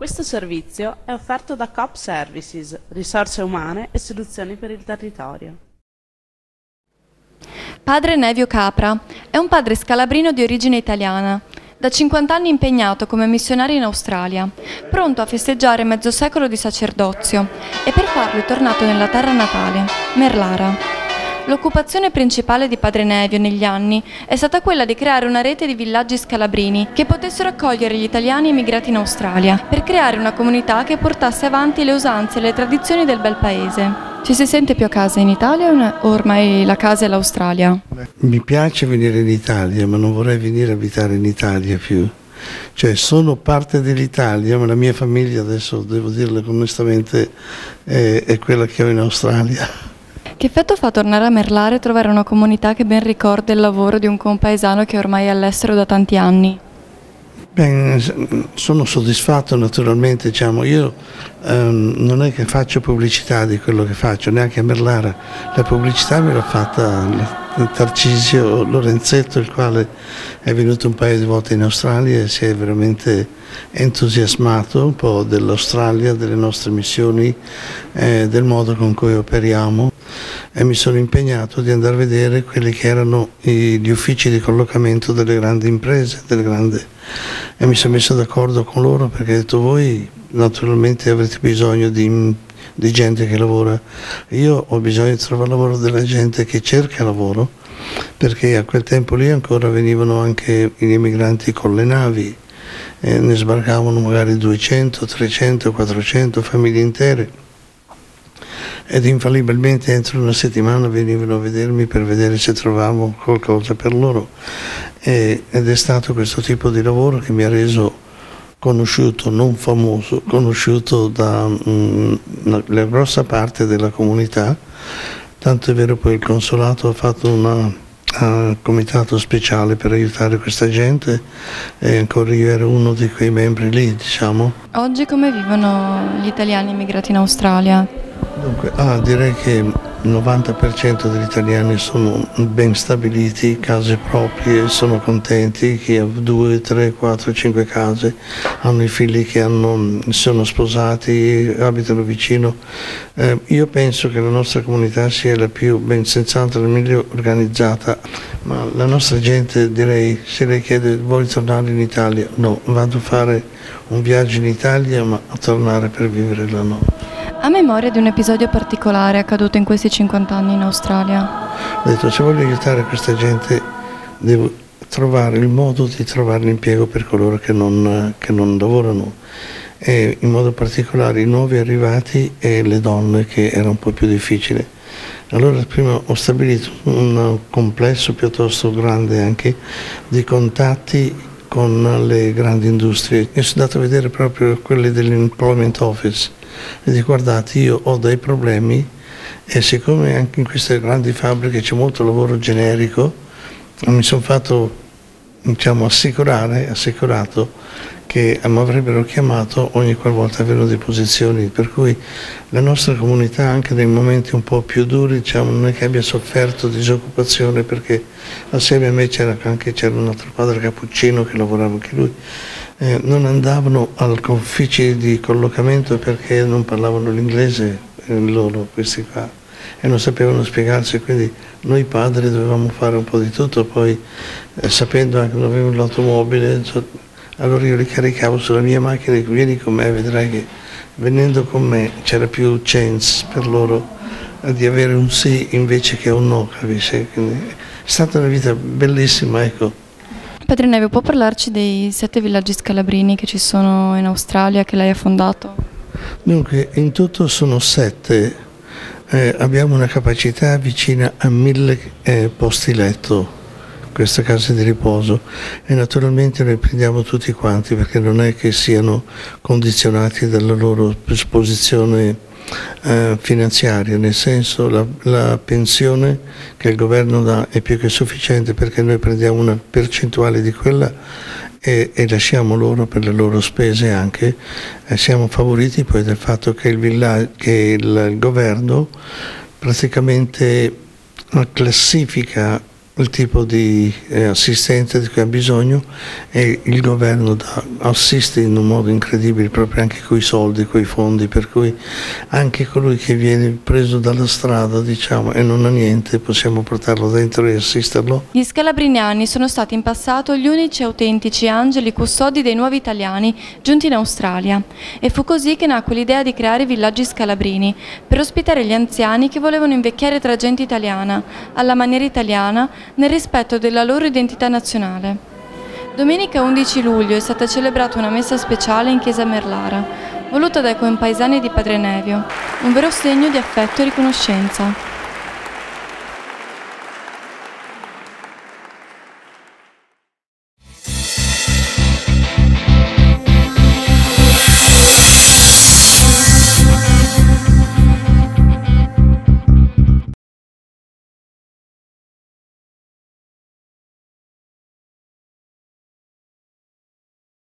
Questo servizio è offerto da Coop Services, risorse umane e soluzioni per il territorio. Padre Nevio Capra è un padre scalabrino di origine italiana, da 50 anni impegnato come missionario in Australia, pronto a festeggiare mezzo secolo di sacerdozio e per farlo è tornato nella terra natale, Merlara. L'occupazione principale di Padre Nevio negli anni è stata quella di creare una rete di villaggi scalabrini che potessero accogliere gli italiani emigrati in Australia per creare una comunità che portasse avanti le usanze e le tradizioni del bel paese. Ci si sente più a casa in Italia o ormai la casa è l'Australia? Mi piace venire in Italia, ma non vorrei venire a abitare in Italia più. Cioè sono parte dell'Italia, ma la mia famiglia, adesso devo dirlo onestamente, è quella che ho in Australia. Che effetto fa tornare a Merlara e trovare una comunità che ben ricorda il lavoro di un compaesano che ormai è all'estero da tanti anni? Sono soddisfatto naturalmente, diciamo, io non è che faccio pubblicità di quello che faccio, neanche a Merlara, la pubblicità me l'ha fatta Tarcisio Lorenzetto, il quale è venuto un paio di volte in Australia e si è veramente entusiasmato un po' dell'Australia, delle nostre missioni, del modo con cui operiamo. E mi sono impegnato di andare a vedere quelli che erano gli uffici di collocamento delle grandi imprese, e mi sono messo d'accordo con loro perché ho detto voi naturalmente avrete bisogno di gente che lavora, io ho bisogno di trovare lavoro della gente che cerca lavoro, perché a quel tempo lì ancora venivano anche gli emigranti con le navi, ne sbarcavano magari 200, 300, 400 famiglie intere. Ed infallibilmente entro una settimana venivano a vedermi per vedere se trovavo qualcosa per loro, ed è stato questo tipo di lavoro che mi ha reso conosciuto, non famoso, conosciuto da la grossa parte della comunità, tanto è vero poi il consolato ha fatto un comitato speciale per aiutare questa gente e ancora io ero uno di quei membri lì, diciamo. Oggi come vivono gli italiani immigrati in Australia? Dunque, direi che il 90% degli italiani sono ben stabiliti, case proprie, sono contenti, chi ha 2, 3, 4, 5 case, hanno i figli che sono sposati, abitano vicino. Io penso che la nostra comunità sia la più ben sensata, la meglio organizzata, ma la nostra gente, direi, se lei chiede vuoi tornare in Italia? No, vado a fare un viaggio in Italia, ma a tornare per vivere là no. Ha memoria di un episodio particolare accaduto in questi 50 anni in Australia? Ho detto, se voglio aiutare questa gente devo trovare il modo di trovare l'impiego per coloro che non lavorano, e in modo particolare i nuovi arrivati e le donne, che era un po' più difficile. Allora prima ho stabilito un complesso piuttosto grande anche di contatti con le grandi industrie e sono andato a vedere proprio quelli dell'Employment Office e dico guardate, io ho dei problemi e siccome anche in queste grandi fabbriche c'è molto lavoro generico, mi sono fatto, diciamo, assicurato che mi avrebbero chiamato ogni qualvolta avevano delle posizioni, per cui la nostra comunità anche nei momenti un po' più duri, diciamo, non è che abbia sofferto disoccupazione, perché assieme a me c'era un altro padre cappuccino che lavorava anche lui, non andavano al ufficio di collocamento perché non parlavano l'inglese loro, questi qua, e non sapevano spiegarsi, quindi noi padri dovevamo fare un po' di tutto, poi sapendo anche che non avevo l'automobile, allora io li caricavo sulla mia macchina e dico vieni con me, vedrai che venendo con me c'era più chance per loro di avere un sì invece che un no, capisci? Quindi è stata una vita bellissima, ecco. Padre Nevio, può parlarci dei 7 villaggi scalabrini che ci sono in Australia, che lei ha fondato? Dunque, in tutto sono 7, abbiamo una capacità vicina a 1000 posti letto, queste case di riposo, e naturalmente noi prendiamo tutti quanti perché non è che siano condizionati dalla loro posizione finanziaria, nel senso la pensione che il governo dà è più che sufficiente perché noi prendiamo una percentuale di quella e lasciamo loro per le loro spese anche, siamo favoriti poi del fatto che il governo praticamente classifica il tipo di assistenza di cui ha bisogno, e il governo assiste in un modo incredibile proprio anche coi soldi, coi fondi, per cui anche colui che viene preso dalla strada, diciamo, e non ha niente, possiamo portarlo dentro e assisterlo. Gli scalabriniani sono stati in passato gli unici autentici angeli custodi dei nuovi italiani giunti in Australia, e fu così che nacque l'idea di creare i villaggi scalabrini per ospitare gli anziani che volevano invecchiare tra gente italiana, alla maniera italiana, nel rispetto della loro identità nazionale. Domenica 11 luglio è stata celebrata una messa speciale in chiesa Merlara, voluta dai compaesani di Padre Nevio, un vero segno di affetto e riconoscenza.